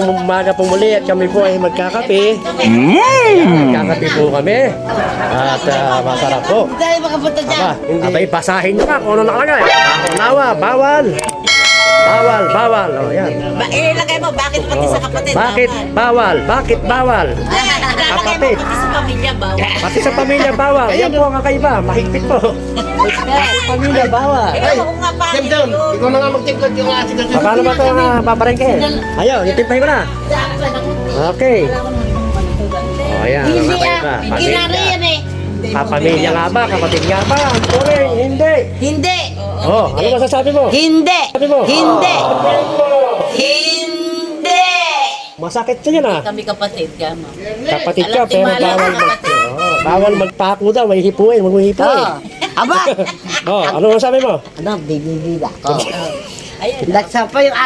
Umaga po muli at kami po ay magkakape. Magkakape po kami. At masarap po. Dahil makapunta dyan. Abay, basahin nyo ka kung ano nakalagay. Nawa, bawal. Bawal. O, yan. Ilagay mo, bakit pati sa kapatid? Bakit bawal? Bakit bawal? Ilalagay mo, pati sa pamilya bawal. Pati sa pamilya bawal. Yan po ang kakaiba. Mahigpit po. Pamilya bawal. Ikaw kung nga paano yun. Ikaw na nga magtiklad yung ating Paano ba ito paparengke? Ayaw, itimpahin ko na. Okay. O, ayan. Hindi Ang kakaiba. ginari yan eh. Pamilya nga ba? Kapatid nga ba? Ang tuloy, hindi. Hindi. Oh, ano masasabi mo? Hindi. Sabi mo? Hindi. Hindi. Masakit siya yan Kami kapatid ka mo. Kapatid ka, Alam, pero timala bawal ka, kapatid. bawal magpako daw, may hipuin, maghihipuin. Aba. Oh, ano masabi mo? Ano, bibibida ko. Ayun. Laksa pa yung